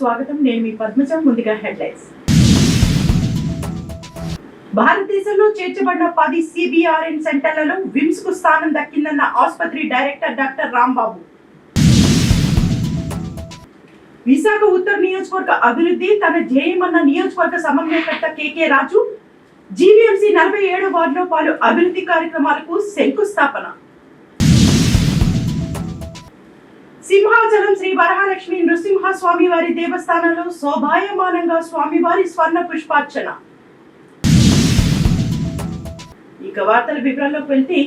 స్వాగతం. నేను మీ పద్మజ. ముందుగా హెడ్లైన్స్. భారతదేశంలో చేర్చబడిన 10 సిబిఆర్ఎన్ సెంటర్లలో విమ్స్ కు స్థానం దక్కిందన్న ఆసుపత్రి డైరెక్టర్ డాక్టర్ రాంబాబు. విశాఖ ఉత్తర నియోజకవర్గ అభివృద్ధి తన ధ్యేయమన్న నియోజకవర్గ సమన్వయకర్త కేకే రాజు. జీవీఎంసీ 47వ వార్డులో పలు అభివృద్ధి కార్యక్రమాలకు శంకుస్థాపన. సింహాచలం శ్రీ వరహాలక్ష్మి నృసింహ స్వామివారి దేవస్థానంలో శోభాయమానంగా స్వామివారి స్వర్ణ పుష్పార్చన. ఇక వార్తల వివరాల్లోకి వెళ్తే,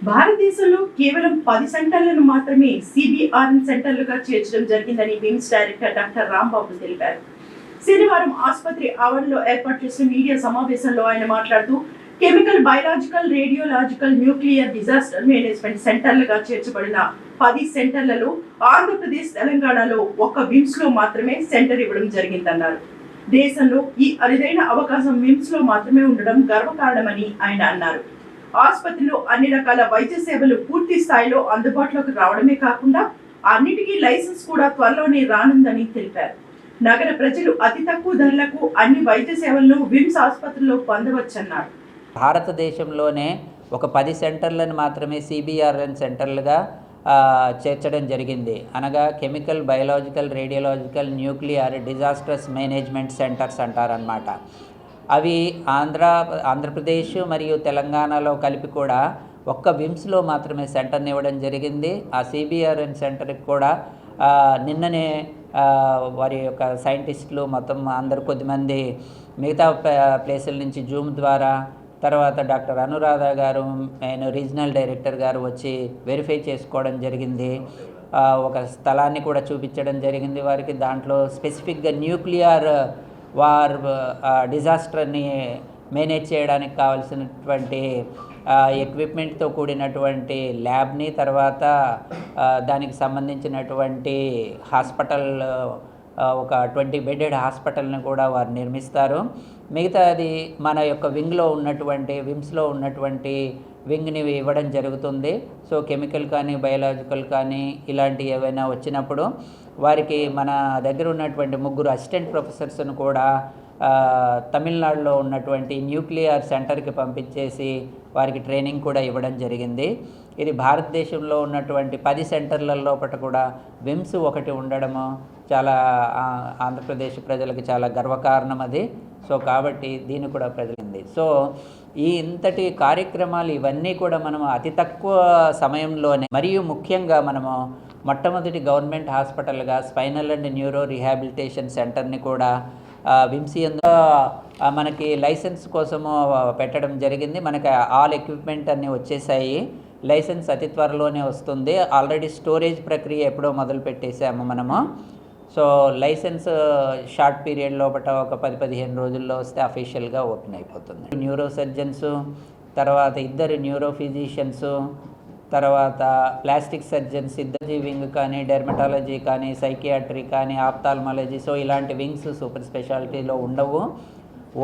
భారతదేశంలో కేవలం 10 సెంటర్లను మాత్రమే సిబిఆర్ఎన్ సెంటర్లుగా చేర్చడం జరిగిందని విమ్స్ డైరెక్టర్ డాక్టర్ రాంబాబు తెలిపారు. శనివారం ఆసుపత్రి ఆవరణలో ఏర్పాటు చేసిన మీడియా సమావేశంలో ఆయన మాట్లాడుతూ, chemical, biological, radiological, nuclear disaster management సెంటర్లుగా చేర్చబడిన 10 సెంటర్లలో ఆంధ్రప్రదేశ్, తెలంగాణలో ఒక్క విమ్స్ లో మాత్రమే సెంటర్ ఇవ్వడం జరిగిందన్నారు. దేశంలో ఈ అరుదైన అవకాశం విమ్స్ లో మాత్రమే ఉండడం గర్వకారణమని ఆయన అన్నారు. ఆసుపత్రిలో అన్ని రకాల వైద్య సేవలు పూర్తి స్థాయిలో అందుబాటులోకి రావడమే కాకుండా అన్నిటికీ లైసెన్స్ కూడా త్వరలోనే రానుందని తెలిపారు. నగర ప్రజలు అతి తక్కువ ధరలకు అన్ని వైద్య సేవలను విమ్స్ ఆసుపత్రిలో పొందవచ్చన్నారు. భారతదేశంలోనే ఒక 10 సెంటర్లను మాత్రమే సిబిఆర్ఎన్ సెంటర్లుగా చేర్చడం జరిగింది. అనగా chemical, biological, radiological, nuclear disasters management centres అంటారనమాట. అవి ఆంధ్రప్రదేశ్ మరియు తెలంగాణలో కలిపి కూడా ఒక్క విమ్స్లో మాత్రమే సెంటర్ని ఇవ్వడం జరిగింది. ఆ సిబిఆర్ఎన్ సెంటర్కి కూడా నిన్ననే వారి యొక్క సైంటిస్టులు మొత్తం అందరు కొద్దిమంది మిగతా ప్లేసుల నుంచి జూమ్ ద్వారా, తర్వాత డాక్టర్ అనురాధ గారు, నేను రీజనల్ డైరెక్టర్ గారు వచ్చి వెరిఫై చేసుకోవడం జరిగింది. ఒక స్థలాన్ని కూడా చూపించడం జరిగింది వారికి. దాంట్లో స్పెసిఫిక్గా న్యూక్లియర్ వార్ డిజాస్టర్ని మేనేజ్ చేయడానికి కావాల్సినటువంటి ఎక్విప్మెంట్తో కూడినటువంటి ల్యాబ్ని, తర్వాత దానికి సంబంధించినటువంటి హాస్పిటల్, ఒక 20 బెడెడ్ హాస్పిటల్ని కూడా వారు నిర్మిస్తారు. మిగతాది మన యొక్క వింగ్లో ఉన్నటువంటి విమ్స్లో ఉన్నటువంటి వింగ్ని ఇవ్వడం జరుగుతుంది. సో కెమికల్ కానీ, బయలాజికల్ కానీ ఇలాంటి ఏవైనా వచ్చినప్పుడు వారికి మన దగ్గర ఉన్నటువంటి 3 అసిస్టెంట్ ప్రొఫెసర్స్ను కూడా తమిళనాడులో ఉన్నటువంటి న్యూక్లియర్ సెంటర్కి పంపించేసి వారికి ట్రైనింగ్ కూడా ఇవ్వడం జరిగింది. ఇది భారతదేశంలో ఉన్నటువంటి 10 సెంటర్ల లోపల కూడా విమ్స్ ఒకటి ఉండడము చాలా ఆంధ్రప్రదేశ్ ప్రజలకు చాలా గర్వకారణం అది. సో కాబట్టి దీన్ని కూడా ప్రజలింది. సో ఈ ఇంతటి కార్యక్రమాలు ఇవన్నీ కూడా మనము అతి తక్కువ సమయంలోనే, మరియు ముఖ్యంగా మనము మొట్టమొదటి గవర్నమెంట్ హాస్పిటల్గా స్పైనల్ అండ్ న్యూరో రీహాబిలిటేషన్ సెంటర్ని కూడా విమ్స్ మనకి లైసెన్స్ కోసము పెట్టడం జరిగింది. మనకి ఆల్ ఎక్విప్మెంట్ అన్నీ వచ్చేసాయి. లైసెన్స్ అతి త్వరలోనే వస్తుంది. ఆల్రెడీ స్టోరేజ్ ప్రక్రియ ఎప్పుడో మొదలు పెట్టేసాము మనము. సో లైసెన్స్ షార్ట్ పీరియడ్ లోపల ఒక 10-15 రోజుల్లో వస్తే అఫీషియల్గా ఓపెన్ అయిపోతుంది. న్యూరో సర్జన్స్, తర్వాత 2 న్యూరో ఫిజిషియన్స్, తర్వాత ప్లాస్టిక్ సర్జన్స్, ఇద్దరు వింగ్ కానీ, డెర్మటాలజీ కానీ, సైకియాట్రీ కానీ, ఆప్థాల్మాలజీ. సో ఇలాంటి వింగ్స్ సూపర్ స్పెషాలిటీలో ఉండవు.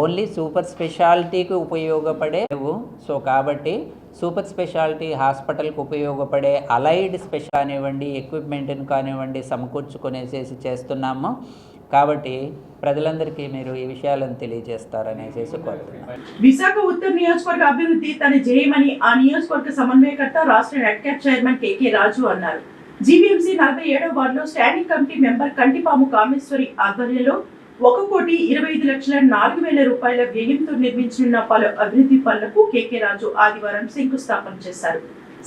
ఓన్లీ సూపర్ స్పెషాలిటీకి ఉపయోగపడేవు. సో కాబట్టి సూపర్ స్పెషాలిటీ హాస్పిటల్కి ఉపయోగపడే అలైడ్ స్పెషల్ కానివ్వండి, ఎక్విప్మెంట్ని కానివ్వండి సమకూర్చుకునేసేసి చేస్తున్నాము. కాబట్టి ప్రజలందరికీ మీరు ఈ విషయాలను తెలియజేస్తారనేసి కోరుతున్నాను. విశాఖ ఉత్తర నియోజకవర్గ అభివృద్ధి తన ధ్యేయమని ఆ నియోజకవర్గ సమన్వయకర్త, రాష్ట్ర నెట్క్యాప్ చైర్మన్ కేకే రాజు అన్నారు. జీవీఎంసీ 47వ వార్డులో standing committee member Kantipamu Kameshwari ఆధ్వర్యంలో 1,25,04,000 రూపాయల వ్యయంతో నిర్మించనున్న పలు అభివృద్ధి పనులకు కేకే రాజు ఆదివారం శంకుస్థాపన చేశారు.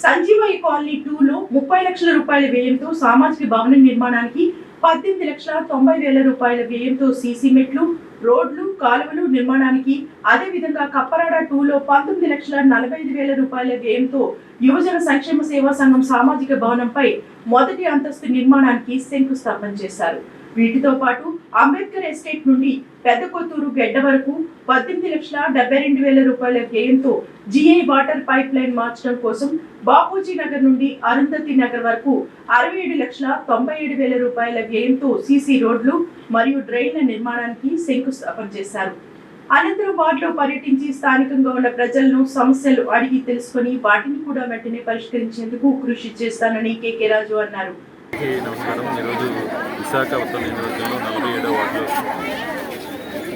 సంజీవయ్య కాలనీ 2లో 30 లక్షల రూపాయల వ్యయంతో సామాజిక భవన నిర్మాణానికి, 18,90,000 రూపాయల వ్యయంతో సీసీ మెట్లు, రోడ్లు, కాలువలు నిర్మాణానికి, అదేవిధంగా కప్పరాడ 2లో 19,45,000 రూపాయల వ్యయంతో యువజన సంక్షేమ సేవా సంఘం సామాజిక భవనంపై మొదటి అంతస్తు నిర్మాణానికి శంకుస్థాపన చేశారు. వీటితో పాటు అంబేద్కర్ ఎస్టేట్ నుండి పెద్ద కొత్తూరు గెడ్డ వరకు 18,72,000 రూపాయల వ్యయంతో జిఐ వాటర్ పైప్ లైన్ మార్చడం కోసం, బాపూజీ నగర్ నుండి అరుంధతి నగర్ వరకు 67,97,000 రూపాయల వ్యయంతో సీసీ రోడ్లు మరియు డ్రైన్ల నిర్మాణానికి శంకుస్థాపన చేశారు. అనంతరం వార్డులో పర్యటించి స్థానికంగా ఉన్న ప్రజలను సమస్యలు అడిగి తెలుసుకుని వాటిని కూడా వెంటనే పరిష్కరించేందుకు కృషి చేస్తానని కేకే రాజు అన్నారు. నమస్కారం. ఈరోజు విశాఖ ఉత్తర నియోజకవర్గంలో 47వ వార్డులో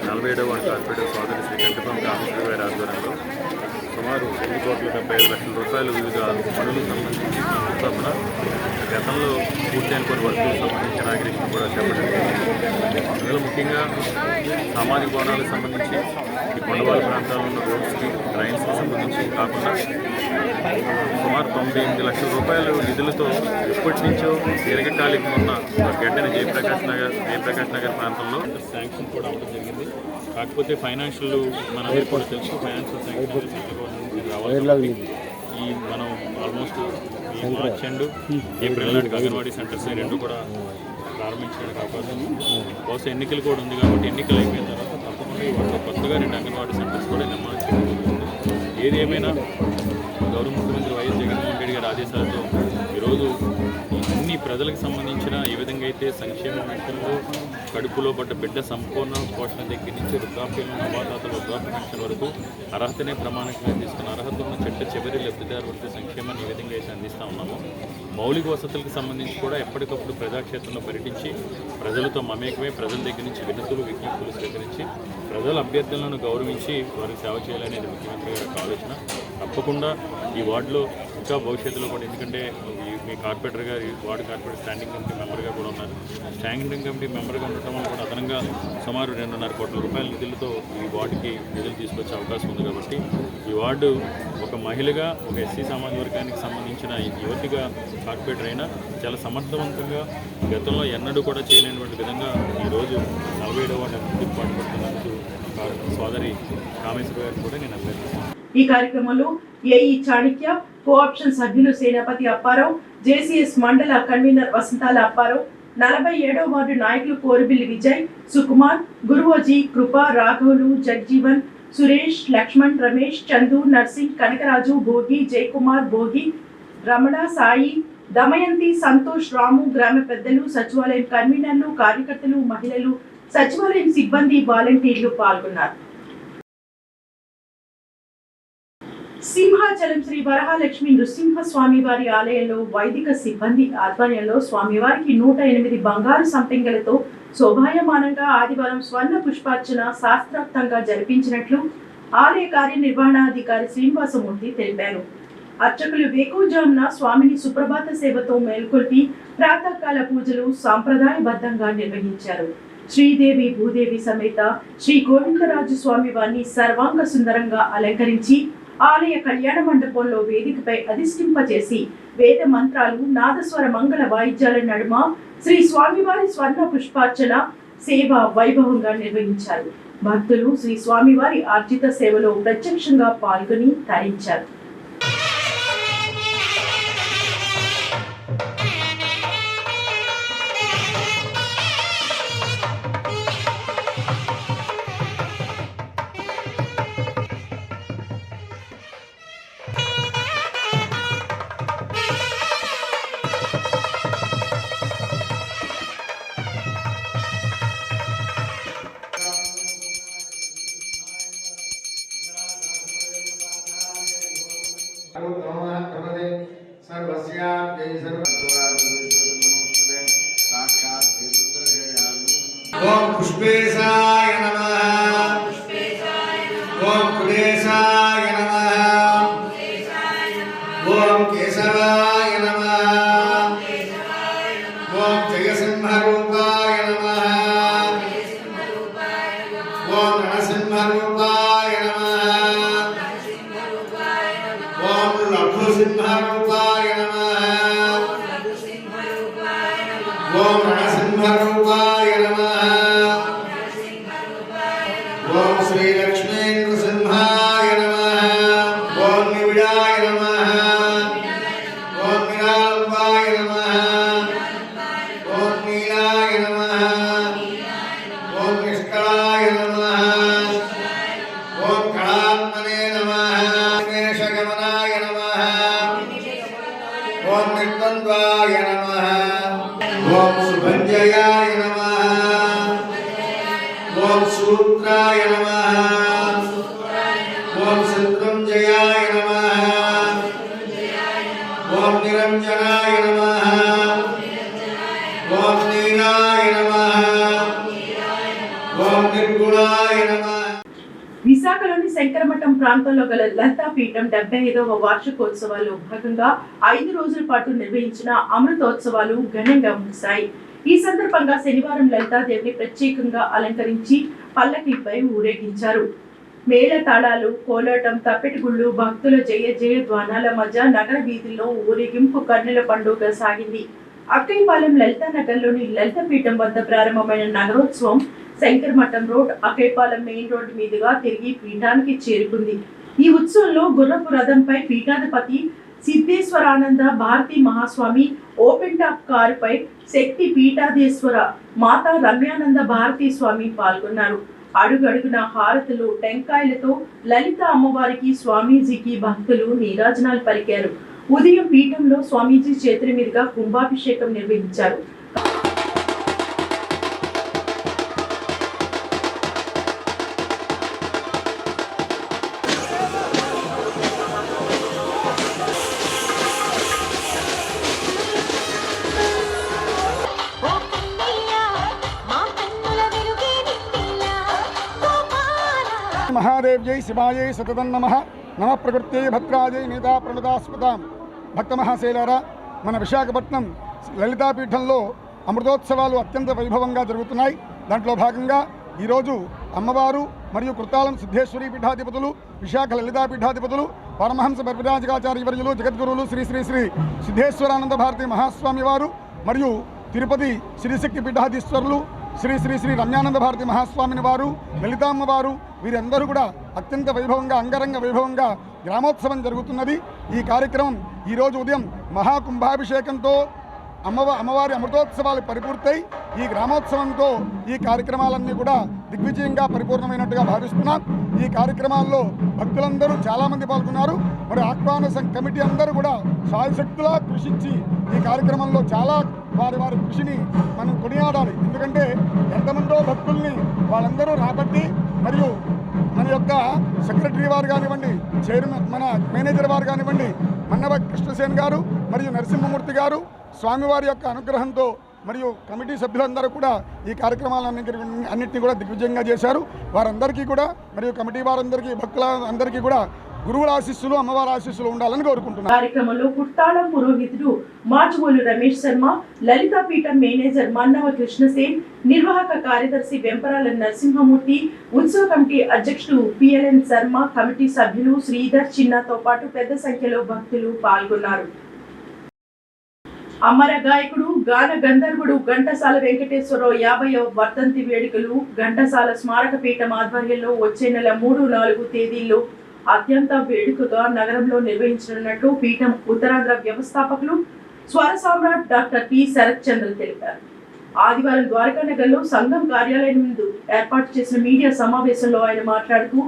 47వ వార్డు కార్పొరేటర్ సోదరి శ్రీ కంటిపం కామేశ్వర గారి ఆధ్వర్యంలో సుమారు 2,75,00,000 రూపాయలు వివిధ పనులకు సంబంధించి శంకుస్థాపన, గతంలో పూర్తయిన కొన్ని వర్కులకు సంబంధించి నాగరికం కూడా చేపట్టింది. అందులో ముఖ్యంగా సామాజిక భవనాలకు సంబంధించి ఈ కొండవాళ్ళ ప్రాంతాల్లో ఉన్న రోడ్స్కి, డ్రైన్స్కి సంబంధించి కాకుండా సుమారు 98 లక్షల రూపాయలు నిధులతో ఎప్పటి నుంచో దీర్ఘకాలికం ఉన్న గడ్డని జయప్రకాష్ నగర్ ప్రాంతంలో శాంక్షన్ కూడా అవ్వడం జరిగింది. కాకపోతే ఫైనాన్షియల్ మనందరికీ కూడా తెలుసు, ఫైనాన్షియల్ శాంక్షన్ రావాలి. ఈ మనం ఆల్మోస్ట్ ఈ మార్చ్ అండ్ ఏప్రిల్ నాటికి అంగన్వాడీ సెంటర్స్ రెండు కూడా ప్రారంభించడానికి అవకాశం ఉంది. బహుశా ఎన్నికలు కూడా ఉంది కాబట్టి ఎన్నికలు అయిపోయిన తర్వాత తప్పకుండా ఈ వాటిలో కొత్తగా 2 అంగన్వాడీ సెంటర్స్ కూడా నిర్మాణం చేయడం జరుగుతుంది. ఏది ఏమైనా గౌరవ ముఖ్యమంత్రి వైఎస్ జగన్మోహన్ రెడ్డి గారి ఆదేశాలతో ఈరోజు అన్ని ప్రజలకు సంబంధించిన ఏ విధంగా అయితే సంక్షేమ పెన్షన్లు, కడుపులో పడ్డ బిడ్డ సంపూర్ణ పోషణ దగ్గర నుంచి వృద్ధాప్యంలో నవాదాతల వృద్ధాప్య పెన్షన్ వరకు అర్హతనే ప్రమాణంగా అందిస్తున్న అర్హత ఉన్న చివరి లబ్ధిదారు వరకు సంక్షేమాన్ని ఏ విధంగా అయితే అందిస్తూ ఉన్నామో, మౌలిక వసతులకు సంబంధించి కూడా ఎప్పటికప్పుడు ప్రజాక్షేత్రంలో పర్యటించి ప్రజలతో మమేకమై ప్రజల దగ్గర నుంచి వినతులు, విజ్ఞప్తులు స్వీకరించి ప్రజల అభ్యర్థులను గౌరవించి వారికి సేవ చేయాలనేది ముఖ్యమంత్రి గారి యొక్క ఆలోచన. తప్పకుండా ఈ వార్డులో ఇంకా భవిష్యత్తులో కూడా, ఎందుకంటే మీ కార్పొరేటర్ గారు వార్డు కార్పొరేటర్ స్టాండింగ్ కమిటీ మెంబర్గా కూడా ఉన్నారు. స్టాండింగ్ కమిటీ మెంబర్గా ఉండటం వల్ల కూడా అదనంగా సుమారు 2.5 కోట్ల రూపాయల నిధులతో ఈ వార్డుకి నిధులు తీసుకొచ్చే అవకాశం ఉంది. కాబట్టి ఈ వార్డు ఒక మహిళగా, ఒక ఎస్సీ సామాజిక వర్గానికి సంబంధించిన యువతిగా కార్పొరేటర్ అయినా చాలా సమర్థవంతంగా గతంలో ఎన్నడూ కూడా చేయలేనటువంటి విధంగా ఈరోజు 47వ వార్డు అభివృద్ధికి పాటుపడుతున్నందుకు సోదరి కామేశ్వర గారిని కూడా నేను అభినందిస్తున్నాను. ఈ కార్యక్రమంలో ఏఈ చాణిక్య, కోఆప్షన్ సభ్యులు సేనాపతి అప్పారావు, జేసీఎస్ మండల కన్వీనర్ వసంతాల అప్పారావు, 47వ వార్డు నాయకులు కోరిబిల్లి విజయ్, సుకుమార్, గురువోజీ, కృప, రాఘవులు, జగ్జీవన్, సురేష్, లక్ష్మణ్, రమేష్, చందు, నర్సింగ్, కనకరాజు, భోగి, జయకుమార్, భోగి, రమణ, సాయి, దమయంతి, సంతోష్, రాము, గ్రామ పెద్దలు, సచివాలయం కన్వీనర్లు, కార్యకర్తలు, మహిళలు, సచివాలయం సిబ్బంది, వాలంటీర్లు పాల్గొన్నారు. సింహాచలం శ్రీ వరహాలక్ష్మి నృసింహ స్వామివారి ఆలయంలో వైదిక సిబ్బంది ఆధ్వర్యంలో స్వామివారికి 108 బంగారు సంపెంగలతో శోభాయమానంగా ఆదివారం స్వర్ణ పుష్పార్చన శాస్త్రోక్తంగా జరిపించినట్లు ఆలయ కార్యనిర్వహణాధికారి శ్రీనివాసమూర్తి తెలిపారు. అర్చకులు వేకువజామున స్వామిని సుప్రభాత సేవతో మేల్కొల్పి ప్రాతకాల పూజలు సాంప్రదాయబద్ధంగా నిర్వహించారు. శ్రీదేవి భూదేవి సమేత శ్రీ గోవిందరాజు స్వామి వారిని సర్వాంగ సుందరంగా అలంకరించి ఆలయ కళ్యాణ మండపంలో వేదికపై అధిష్ఠింపచేసి వేద మంత్రాలు, నాదస్వర మంగళ వాయిద్యాల నడుమ శ్రీ స్వామివారి స్వర్ణ పుష్పార్చన సేవ వైభవంగా నిర్వహించారు. భక్తులు శ్రీ స్వామివారి ఆర్జిత సేవలో ప్రత్యక్షంగా పాల్గొని తరించారు. ओम पुष्पेशाय नमः, ओम कुलेशाय नमः, ओम केशवाय नमः, ओम जयसिंहरूपाय नमः, ओम रणसिंहरूपाय नमः, ओम लघुसिंहरूपाय नमः, ओम रणसिंहरूपाय नमः, ओम श्री लक्ष्मी नृसिंहाय नमः, ओम निविडाय नमः, ओम निराल्पाय नमः, ओम नीलाय नमः, ओम निष्कलाय नमः, ओम कलात्मने नमः, मेषगमनाय नमः, ओम निर्द्वन्द्वाय नमः, ओम सुभंजयाय नमः, ओम सूत्राय नमः, ओम शत्रुंजयाय नमः, ओम निरंजनाय नमः, విశాఖలోని శంకరమఠం ప్రాంతంలో గల లలితాపీఠం 75వ వార్షికోత్సవాల్లో భాగంగా 5 రోజుల పాటు నిర్వహించిన అమృతోత్సవాలు ఘనంగా ముగిశాయి. ఈ సందర్భంగా శనివారం లలితాదేవిని ప్రత్యేకంగా అలంకరించి పల్లకిపై ఊరేగించారు. మేళ తాళాలు, కోలాటం, తప్పెటగుళ్ళు, భక్తుల జయ జయ ధ్వానాల మధ్య నగర వీధుల్లో ఊరేగింపు కన్నుల పండుగ సాగింది. అక్కయ్యపాలెం లలితానగర్లోని లలితపీఠం వద్ద ప్రారంభమైన నగరోత్సవం Shankara Matham road, Akkayyapalem main road మీదుగా తిరిగి పీఠానికి చేరుకుంది. ఈ ఉత్సవంలో గుర్రపు రథంపై పీఠాధిపతి సిద్ధేశ్వరానంద భారతీ మహాస్వామి, ఓపెన్ టాప్ కారుపై శక్తి పీఠాధీశ్వర మాతా రమ్యానంద భారతీ స్వామి పాల్గొన్నారు. అడుగడుగున హారతులు, టెంకాయలతో లలిత అమ్మవారికి, స్వామీజీకి భక్తులు నీరాజనాలు పలికారు. ఉదయం పీఠంలో స్వామీజీ చేతుల మీదుగా కుంభాభిషేకం నిర్వహించారు. महादेव जय शिवाय सततं नमः नम प्रकृत्यै भद्राजय नेता प्रणदास्पदां భక్త మహాశైలారా, మన విశాఖపట్నం లలితాపీఠంలో అమృతోత్సవాలు అత్యంత వైభవంగా జరుగుతున్నాయి. దాంట్లో భాగంగా ఈరోజు అమ్మవారు మరియు కృతాలం సిద్ధేశ్వరి పీఠాధిపతులు, విశాఖ లలితా పీఠాధిపతులు, పరమహంస పరివ్రాజకాచార్య వర్యులు, జగద్గురువులు శ్రీ శ్రీ శ్రీ సిద్ధేశ్వరానంద భారతి మహాస్వామి వారు మరియు తిరుపతి శ్రీశక్తి పీఠాధీశ్వరులు శ్రీ శ్రీ శ్రీ రమ్యానంద భారతి మహాస్వామిని వారు, లలితామ్మ వారు, వీరందరూ కూడా అత్యంత వైభవంగా, అంగరంగ వైభవంగా గ్రామోత్సవం జరుగుతున్నది. ఈ కార్యక్రమం ఈరోజు ఉదయం మహాకుంభాభిషేకంతో అమ్మవారి అమృతోత్సవాలు పరిపూర్తయి ఈ గ్రామోత్సవంతో ఈ కార్యక్రమాలన్నీ కూడా దిగ్విజయంగా పరిపూర్ణమైనట్టుగా భావిస్తున్నాం. ఈ కార్యక్రమాల్లో భక్తులందరూ చాలామంది పాల్గొన్నారు. మరి ఆహ్వాన కమిటీ అందరూ కూడా సాయశక్తులా కృషించి ఈ కార్యక్రమంలో చాలా వారి కృషిని మనం కొనియాడాలి. ఎందుకంటే ఎంతమందో భక్తుల్ని వాళ్ళందరూ రాబట్టి, మరియు మన యొక్క సెక్రటరీ వారు కానివ్వండి, చైర్మన్ మన మేనేజర్ వారు కానివ్వండి, మన్నవ కృష్ణసేన్ గారు మరియు నరసింహమూర్తి గారు స్వామివారి యొక్క అనుగ్రహంతో మరియు కమిటీ సభ్యులందరూ కూడా ఈ కార్యక్రమాలన్నింటినీ కూడా దిగ్విజయంగా చేశారు. వారందరికీ కూడా మరియు కమిటీ వారందరికీ, భక్తులందరికీ కూడా గురువుల ఆశీస్సులు, అమ్మవారి ఆశీస్సులు ఉండాలని కోరుకుంటున్నారు. కార్యక్రమంలో పుట్టాళం పురోహితుడు మాచుమూలు రమేష్ శర్మ, లలితాపీఠం మేనేజర్ మన్నవ కృష్ణసేన్, నిర్వాహక కార్యదర్శి వెంపరాల నరసింహమూర్తి, ఉత్సవ కమిటీ అధ్యక్షుడు పిఎల్ఎన్ శర్మ, కమిటీ సభ్యులు శ్రీధర్ చిన్నతో పాటు పెద్ద సంఖ్యలో భక్తులు పాల్గొన్నారు. అమర గాయకుడు, గాన గంధర్వుడు ఘంటసాల వెంకటేశ్వరరావు 50వ వర్ధంతి వేడుకలు ఘంటసాల స్మారక పీఠం ఆధ్వర్యంలో వచ్చే నెల 3, 4 తేదీల్లో అత్యంత వేడుకగా నగరంలో నిర్వహించనున్నట్లు పీఠం ఉత్తరాంధ్ర వ్యవస్థాపకులు స్వర సామ్రాట్ డాక్టర్ టి శరత్ చంద్ర తెలిపారు. ఆదివారం ద్వారకానగర్లో సంఘం కార్యాలయం ముందు ఏర్పాటు చేసిన మీడియా సమావేశంలో ఆయన మాట్లాడుతూ,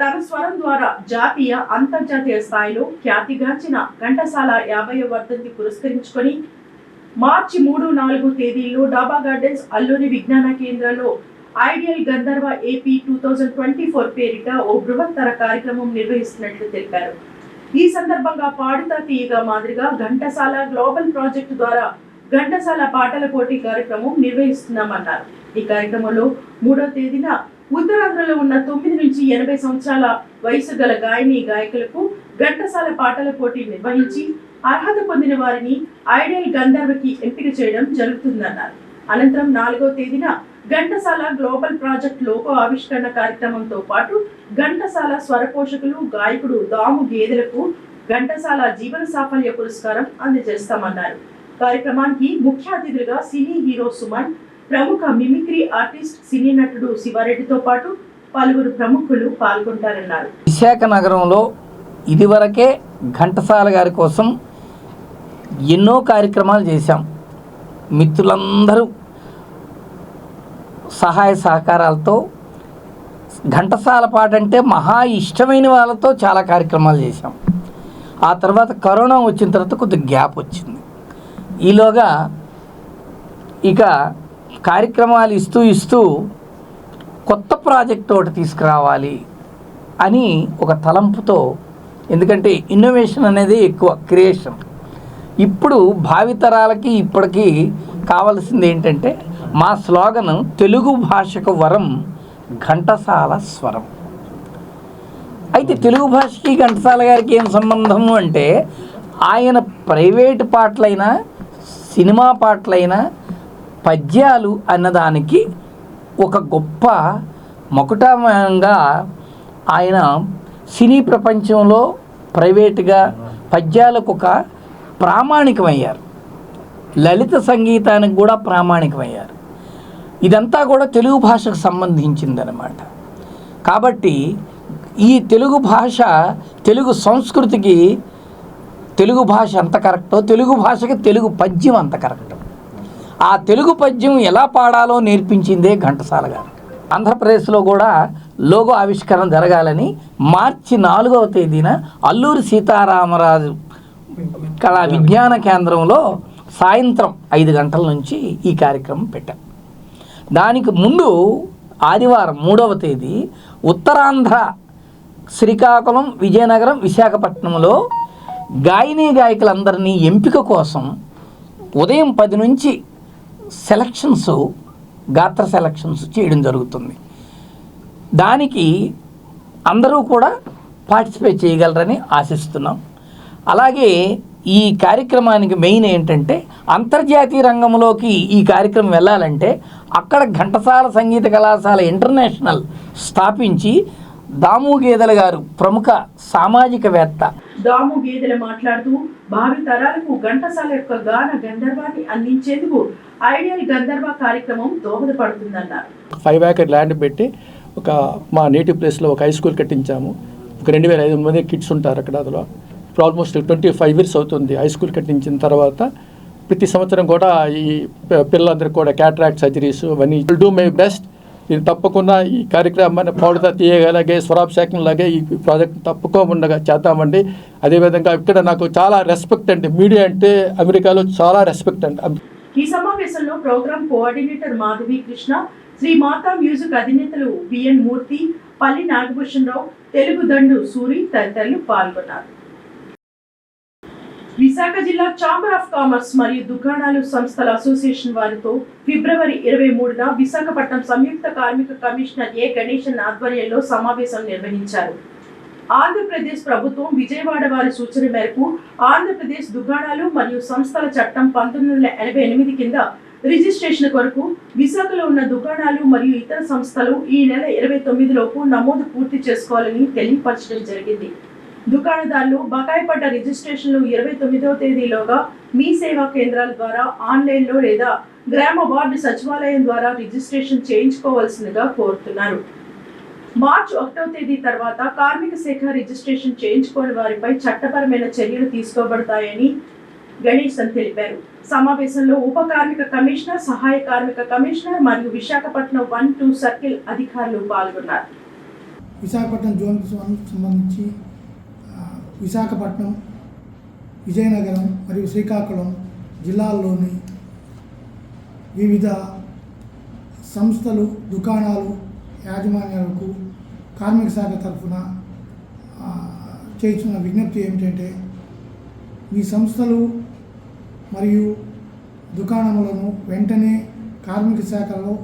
తన స్వరం ద్వారా జాతీయ, అంతర్జాతీయ స్థాయిలో ఖ్యాతిగాంచిన ఘంటసాల 50వ వర్ధంతి పురస్కరించుకొని మార్చి 3, 4 తేదీల్లో డాబా గార్డెన్స్ అల్లూరి విజ్ఞాన కేంద్రంలో ఐడియల్ గంధర్వ ఏపీ 2024 పేరిట ఓ బృహత్తర కార్యక్రమం నిర్వహిస్తున్నట్లు తెలిపారు. ఈ సందర్భంగా పాడుతా తీయగా మాదిరిగా ఘంటసాల గ్లోబల్ ప్రాజెక్టు ద్వారా ఘంటసాల పాటల పోటీ కార్యక్రమం నిర్వహిస్తున్నామన్నారు. ఈ కార్యక్రమంలో 3వ తేదీన ఉత్తరాంధ్రలో ఉన్న 9 నుంచి 80 సంవత్సరాల వయసు గల గాయని గాయకులకు ఘంటసాల పాటల పోటీ నిర్వహించి అర్హత పొందిన వారిని ఐడియల్ గంధర్వకి ఎంపిక చేయడం జరుగుతుందన్నారు. అనంతరం 4వ తేదీన ఘంటసాల గ్లోబల్ ప్రాజెక్ట్ లోగో ఆవిష్కరణ కార్యక్రమంతో పాటు ఘంటసాల స్వర పోషకులు, గాయకుడు దాము గేదెలకు ఘంటసాల జీవన సాఫల్య పురస్కారం అందజేస్తామన్నారు. కార్యక్రమానికి ముఖ్య అతిథులుగా సినీ హీరో సుమన్, ప్రముఖ మిమిక్రీ ఆర్టిస్ట్ సినీ నటుడు శివారెడ్డితో పాటు పలువురు ప్రముఖులు పాల్గొంటారన్నారు. విశాఖ నగరంలో ఇదివరకే ఘంటసాల గారి కోసం ఎన్నో కార్యక్రమాలు చేశాం. మిత్రులందరూ సహాయ సహకారాలతో ఘంటసాల పాట అంటే మహా ఇష్టమైన వాళ్ళతో చాలా కార్యక్రమాలు చేశాం. ఆ తర్వాత కరోనా వచ్చిన తర్వాత కొద్దిగా గ్యాప్ వచ్చింది. ఈలోగా ఇక కార్యక్రమాలు ఇస్తూ కొత్త ప్రాజెక్ట్ ఒకటి తీసుకురావాలి అని ఒక తలంపుతో, ఎందుకంటే ఇన్నోవేషన్ అనేది ఎక్కువ, క్రియేషన్. ఇప్పుడు భావితరాలకి ఇప్పటికీ కావాల్సింది ఏంటంటే, మా స్లోగన్ తెలుగు భాషకు వరం ఘంటసాల స్వరం. అయితే తెలుగు భాషకి ఘంటసాల గారికి ఏం సంబంధము అంటే ఆయన ప్రైవేటు పాటలైనా సినిమా పాటలైనా పద్యాలు అన్నదానికి ఒక గొప్ప మకుటంగా ఆయన సినీ ప్రపంచంలో ప్రైవేటుగా పద్యాలకు ఒక ప్రామాణికమయ్యారు, లలిత సంగీతానికి కూడా ప్రామాణికమయ్యారు. ఇదంతా కూడా తెలుగు భాషకు సంబంధించిందనమాట. కాబట్టి ఈ తెలుగు భాష, తెలుగు సంస్కృతికి తెలుగు భాష ఎంత కరెక్టో తెలుగు భాషకి తెలుగు పద్యం అంత కరెక్ట్. ఆ తెలుగు పద్యం ఎలా పాడాలో నేర్పించిందే ఘంటసాల గారు. ఆంధ్రప్రదేశ్లో కూడా లోగో ఆవిష్కరణ జరగాలని మార్చి 4వ తేదీన అల్లూరి సీతారామరాజు కళా విజ్ఞాన కేంద్రంలో సాయంత్రం 5 గంటల నుంచి ఈ కార్యక్రమం పెట్టాం. దానికి ముందు ఆదివారం 3వ తేదీ ఉత్తరాంధ్ర శ్రీకాకుళం, విజయనగరం, విశాఖపట్నంలో గాయకులందరినీ ఎంపిక కోసం ఉదయం 10 నుంచి సెలక్షన్స్, గాత్ర సెలక్షన్స్ చేయడం జరుగుతుంది. దానికి అందరూ కూడా పార్టిసిపేట్ చేయగలరని ఆశిస్తున్నాం. అలాగే ఈ కార్యక్రమానికి మెయిన్ ఏంటంటే అంతర్జాతీయ రంగంలోకి ఈ కార్యక్రమం వెళ్ళాలంటే అక్కడ ఘంటసాల సంగీత కళాశాల ఇంటర్నేషనల్ స్థాపించి దాము గేదెల గారు ప్రముఖ సామాజికవేత్త దాము గేదెల మాట్లాడుతూ భావి తరాలకు ఘంటసాల యొక్క గాన గంధర్వాన్ని అందించేందుకు ఐడియల్ గంధర్వ కార్యక్రమం దోహదపడుతుందన్నారు. 5 ఏకర్ ల్యాండ్ పెట్టి ఒక మా నేటివ్ ప్లేస్లో ఒక హై స్కూల్ కట్టించాము. ఒక 2500 మంది కిడ్స్ ఉంటారు అక్కడ. అందులో ఆల్మోస్ట్ 25 years అవుతుంది హై స్కూల్ కట్టించిన తర్వాత. ప్రతి సంవత్సరం కూడా ఈ పిల్లలందరికీ కూడా క్యాటరాక్ట్ సర్జరీస్ అవన్నీ డూ మై బెస్ట్. నేను తప్పకుండా ఈ కార్యక్రమాన్ని పాడుతా తీయగలిగే స్వరాభిషేకంలాగే ఈ ప్రాజెక్ట్ తప్పకుండా చేద్దామండి. అదేవిధంగా ఇక్కడ నాకు చాలా రెస్పెక్ట్ అండి. మీడియా అంటే అమెరికాలో చాలా రెస్పెక్ట్ అండి. ఈ సమావేశంలో ప్రోగ్రామ్ కోఆర్డినేటర్ మాధవి కృష్ణ, శ్రీ మాతా మ్యూజిక్ అధినేతలు బిఎన్ మూర్తి, పల్లి నాగభూషణరావు, తెలుగు దండు సూరి తదితరులు పాల్గొన్నారు. విశాఖ జిల్లా ఛాంబర్ ఆఫ్ కామర్స్ మరియు దుకాణాలు సంస్థల అసోసియేషన్ వారితో ఫిబ్రవరి 23న విశాఖపట్నం సంయుక్త కార్మిక కమిషనర్ ఏ గణేశన్ ఆధ్వర్యంలో సమావేశం నిర్వహించారు. ఆంధ్రప్రదేశ్ ప్రభుత్వం విజయవాడ వారి సూచన మేరకు ఆంధ్రప్రదేశ్ దుకాణాలు మరియు సంస్థల చట్టం 1988 కింద రిజిస్ట్రేషన్ కొరకు విశాఖలో ఉన్న దుకాణాలు మరియు ఇతర సంస్థలు ఈ నెల 29 లోపు నమోదు పూర్తి చేసుకోవాలని తెలియపరచడం జరిగింది. దుకాణదారులు బకాయి పడ్డ రిజిస్ట్రేషన్లు 29వ తేదీలోగా మీ సేవా కేంద్రాల ద్వారా ఆన్లైన్లో లేదా గ్రామ వార్డు సచివాలయం ద్వారా రిజిస్ట్రేషన్ చేయించుకోవాల్సిందిగా కోరుతున్నారు. మార్చి 1వ తేదీ తర్వాత కార్మిక శాఖ రిజిస్ట్రేషన్ చేయించుకోని వారిపై చట్టపరమైన చర్యలు తీసుకోబడతాయని గణేశన్ తెలిపారు. సమావేశంలో ఉప కార్మిక కమిషనర్, సహాయ కార్మిక కమిషనర్ మరియు విశాఖపట్నం 1-2 సర్కిల్ అధికారులు పాల్గొన్నారు. విశాఖపట్నం జోన్ సంబంధించి విశాఖపట్నం, విజయనగరం మరియు శ్రీకాకుళం జిల్లాల్లోని వివిధ సంస్థలు, దుకాణాలు యాజమాన్యాలకు కార్మిక శాఖ తరఫున చేస్తున్న విజ్ఞప్తి ఏమిటంటే, మీ సంస్థలు మరియు దుకాణములను వెంటనే కార్మిక శాఖలో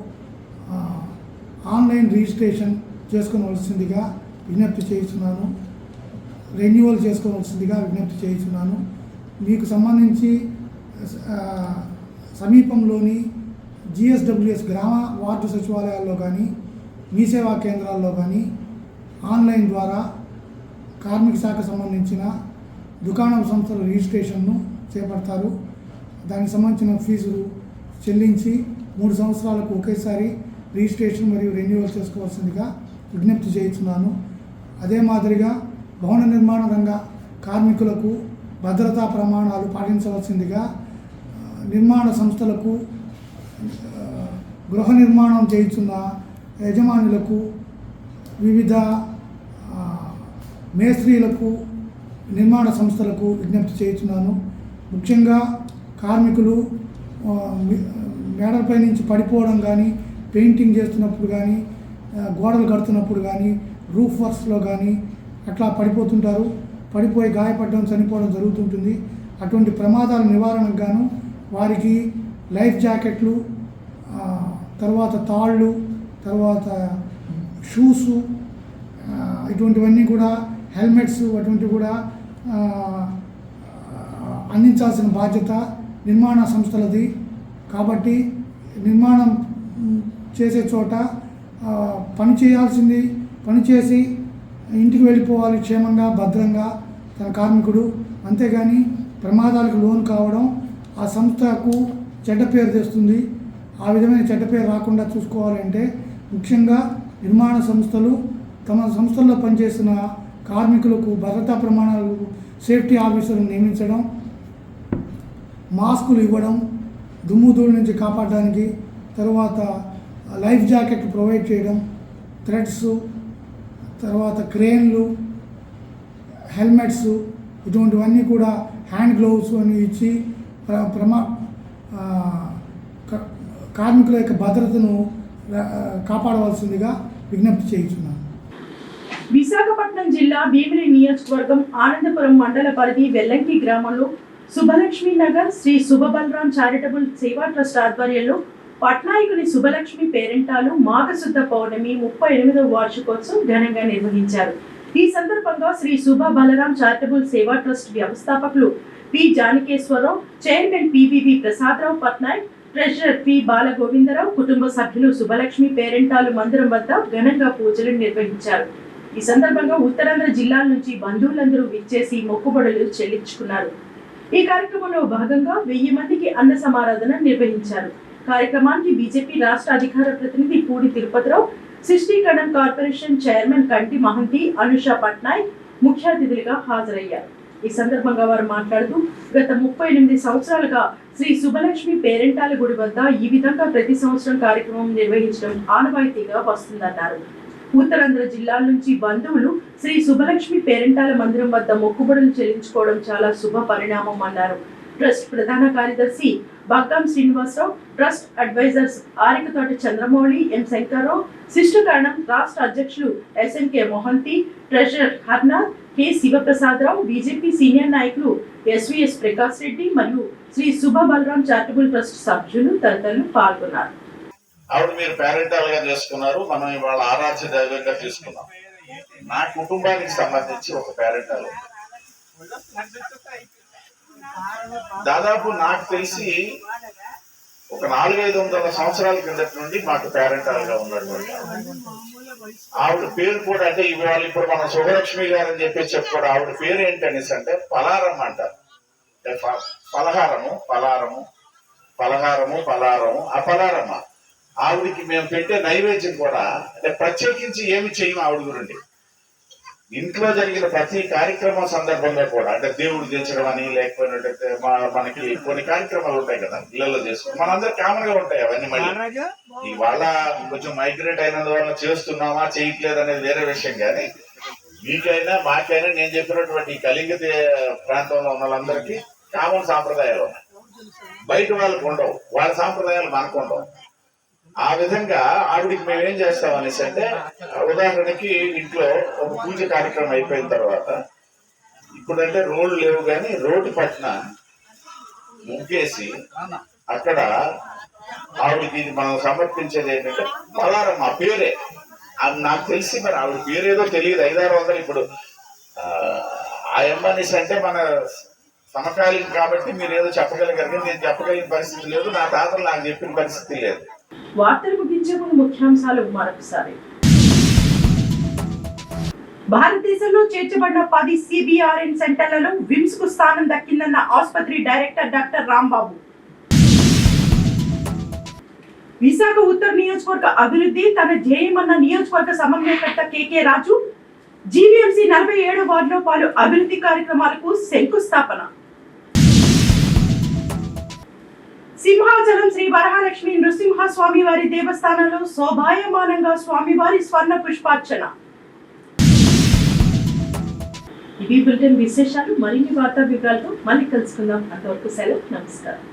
ఆన్లైన్ రిజిస్ట్రేషన్ చేసుకోవలసిందిగా విజ్ఞప్తి చేస్తున్నాను. రెన్యువల్ చేసుకోవాల్సిందిగా విజ్ఞప్తి చేస్తున్నాను. మీకు సంబంధించి సమీపంలోని GSWS గ్రామ వార్డు సచివాలయాల్లో కానీ మీ సేవా కేంద్రాల్లో కానీ ఆన్లైన్ ద్వారా కార్మిక శాఖ సంబంధించిన దుకాణం సంస్థల రిజిస్ట్రేషన్ను చేపడతారు. దానికి సంబంధించిన ఫీజులు చెల్లించి 3 సంవత్సరాలకు ఒకేసారి రిజిస్ట్రేషన్ మరియు రెన్యువల్ చేసుకోవాల్సిందిగా విజ్ఞప్తి చేస్తున్నాను. అదే మాదిరిగా భవన నిర్మాణ రంగ కార్మికులకు భద్రతా ప్రమాణాలు పాటించవలసిందిగా, నిర్మాణ సంస్థలకు గృహ నిర్మాణం చేయించున్న యజమానులకు, వివిధ మేస్త్రీలకు, నిర్మాణ సంస్థలకు విజ్ఞప్తి చేస్తున్నాను. ముఖ్యంగా కార్మికులు మేడలపై నుంచి పడిపోవడం కానీ, పెయింటింగ్ చేస్తున్నప్పుడు కానీ, గోడలు కడుతున్నప్పుడు కానీ, రూఫ్ వర్క్స్లో కానీ అట్లా పడిపోతుంటారు. పడిపోయి గాయపడడం, చనిపోవడం జరుగుతుంటుంది. అటువంటి ప్రమాదాల నివారణకు గాను వారికి లైఫ్ జాకెట్లు, తర్వాత తాళ్ళు, తర్వాత షూసు, ఇటువంటివన్నీ కూడా హెల్మెట్స్ అటువంటివి కూడా అందించాల్సిన బాధ్యత నిర్మాణ సంస్థలది. కాబట్టి నిర్మాణం చేసే చోట పనిచేసి ఇంటికి వెళ్ళిపోవాలి క్షేమంగా భద్రంగా తన కార్మికుడు. అంతేగాని ప్రమాదాలకు లోను కావడం ఆ సంస్థకు చెడ్డ పేరు తెస్తుంది. ఆ విధమైన చెడ్డ పేరు రాకుండా చూసుకోవాలంటే ముఖ్యంగా నిర్మాణ సంస్థలు తమ సంస్థల్లో పనిచేసిన కార్మికులకు భద్రతా ప్రమాణాలు సేఫ్టీ ఆఫీసర్ను నియమించడం, మాస్కులు ఇవ్వడం దుమ్ము ధూళి నుంచి కాపాడడానికి, తర్వాత లైఫ్ జాకెట్ ప్రొవైడ్ చేయడం, థ్రెడ్స్, తర్వాత క్రేన్లు, హెల్మెట్స్ ఇటువంటివన్నీ కూడా హ్యాండ్ గ్లౌస్ అని ఇచ్చి కార్మికుల యొక్క భద్రతను కాపాడవలసిందిగా విజ్ఞప్తి చేయించున్నాను. విశాఖపట్నం జిల్లా భీమిలి నియోజకవర్గం ఆనందపురం మండల పరిధి వెల్లంకి గ్రామంలో శుభలక్ష్మి నగర్ శ్రీ శుభబలరాం చారిటబుల్ సేవా ట్రస్ట్ ఆధ్వర్యంలో పట్నాయకుని శుభలక్ష్మి పేరెంటాలు మాఘశుద్ధ పౌర్ణమి 38వ వార్షికోత్సవం ఘనంగా నిర్వహించారు. ఈ సందర్భంగా శ్రీ శుభ బలరాం చారిటబుల్ సేవా ట్రస్ట్ వ్యవస్థాపకులు P Janakeswararao, chairman PVV Prasadarao Patnaik, treasurer P Balagovindarao, కుటుంబ సభ్యులు శుభలక్ష్మి పేరెంటాలు మందిరం వద్ద ఘనంగా పూజలు నిర్వహించారు. ఈ సందర్భంగా ఉత్తరాంధ్ర జిల్లాల నుంచి బంధువులందరూ విచ్చేసి మొక్కుబడులు చెల్లించుకున్నారు. ఈ కార్యక్రమంలో భాగంగా 1000 మందికి అన్న సమారాధన నిర్వహించారు. కార్యక్రమానికి బీజేపీ రాష్ట్ర అధికార ప్రతినిధి పూడి తిరుపతిరావు, శిష్టీకరణం కార్పొరేషన్ చైర్మన్ కంటి మహంతి, అనుష పట్నాయక్ ముఖ్య అతిథులుగా హాజరయ్యారు. ఈ సందర్భంగా వారు మాట్లాడుతూ గత 38 సంవత్సరాలుగా శ్రీ శుభలక్ష్మి పేరెంటాల గుడి వద్ద ఈ విధంగా ప్రతి సంవత్సరం కార్యక్రమం నిర్వహించడం ఆనవాయితీగా వస్తుందన్నారు. ఉత్తరాంధ్ర జిల్లాల నుంచి బంధువులు శ్రీ శుభలక్ష్మి పేరెంటాల మందిరం వద్ద మొక్కుబడులు చెల్లించుకోవడం చాలా శుభ పరిణామం అన్నారు. ట్రస్ట్ ప్రధాన కార్యదర్శి Baggam Srinivasarao, trust advisors Arikathoti Chandramouli, M Shankarrao, Sishtakaranam రాష్ట్ర అధ్యక్షులు SNK Mohanty, treasurer Harnath, K Sivaprasadarao, BJP senior నాయకులు ఎస్వీఎస్ ప్రకాష్ రెడ్డి మరియు శ్రీ శుభ బలరాం చారిటబుల్ ట్రస్ట్ సభ్యులు తదితరులు పాల్గొన్నారు. ఆవిడ మీరు పేరెంటాల్ గా చేసుకున్నారు, మనం ఇవాళ ఆరాధ్య దైవంగా తీసుకున్నాం. నా కుటుంబానికి సంబంధించి ఒక పేరెంటాల్ దాదాపు నాకు తెలిసి ఒక 400-500 సంవత్సరాల కిందటి నుండి మాకు పేరెంటాల్ గా ఉన్నటువంటి ఆవిడ పేరు కూడా, అంటే ఇవాళ ఇప్పుడు మనం శుభలక్ష్మి గారు అని చెప్పి చెప్పుకోవడం, ఆవిడ పేరు ఏంటనేసి అంటే పలారం అంటారు. పలహారము పలారము పలహారము పలారము అపలారమ్మ. ఆవిడికి మేము పెట్టే నైవేద్యం కూడా అంటే ప్రత్యేకించి ఏమి చేయము ఆవిడ గురించి. ఇంట్లో జరిగిన ప్రతి కార్యక్రమం సందర్భంగా కూడా అంటే దేవుడు తెచ్చడం అని లేకపోయినట్టయితే మనకి కొన్ని కార్యక్రమాలు ఉంటాయి కదా ఇళ్లలో చేసుకుని మనందరూ కామన్ గా ఉంటాయి అవన్నీ. మళ్ళీ ఇవాళ కొంచెం మైగ్రేట్ అయినందువల్ల చేస్తున్నామా చేయట్లేదు అనేది వేరే విషయం. కానీ మీకైనా మాకైనా నేను చెప్పినటువంటి కళింగ ప్రాంతంలో ఉన్న వాళ్ళందరికీ కామన్ సాంప్రదాయాలు ఉన్నాయి, బయట వాళ్ళకు ఉండవు, వాళ్ళ సాంప్రదాయాలు మనకు ఉండవు. ఆ విధంగా ఆవిడికి మేమేం చేస్తాం అనేసి అంటే, ఉదాహరణకి ఇంట్లో ఒక పూజ కార్యక్రమం అయిపోయిన తర్వాత ఇప్పుడంటే రోడ్లు లేవు కానీ రోడ్డు పట్ల ముగ్గేసి అక్కడ ఆవిడకి మనం సమర్పించేది ఏంటంటే పలారమ్మ పేరే. అది నాకు తెలిసి మరి ఆవిడ పేరేదో తెలియదు. 500-600 ఇప్పుడు ఆ ఎమ్మనేసి అంటే మన సమకాలీనం కాబట్టి మీరు ఏదో చెప్పగలిగారు కానీ నేను చెప్పగలిగిన పరిస్థితి లేదు, నా తాతలు నాకు చెప్పిన పరిస్థితి లేదు. వార్తలు ముగించే ముందు ముఖ్యాంశాలు మరొకసారి. భారతదేశంలో చేర్చబడిన 10 సిబిఆర్ఎన్ సెంటర్లలో విమ్స్ కు స్థానం దక్కిందన్న ఆసుపత్రి డైరెక్టర్ డాక్టర్ రాంబాబు. విశాఖ ఉత్తర నియోజకవర్గ అభివృద్ధి తన ధ్యేయమన్న నియోజకవర్గ సమన్వయకర్త కెకే రాజు. జీవీఎంసీ 47వ వార్డులో పలు అభివృద్ధి కార్యక్రమాలకు శంకుస్థాపన. సింహాచలం శ్రీ వరహాలక్ష్మి నృసింహస్వామి వారి దేవస్థానంలో శోభాయమానంగా స్వామివారి స్వర్ణ పుష్పార్చన. ఇవి బులెటిన్ విశేషాలు. మరిన్ని వార్తా వివరాలతో మళ్ళీ కలుసుకుందాం. అంతవరకు సెలవు, నమస్కారం.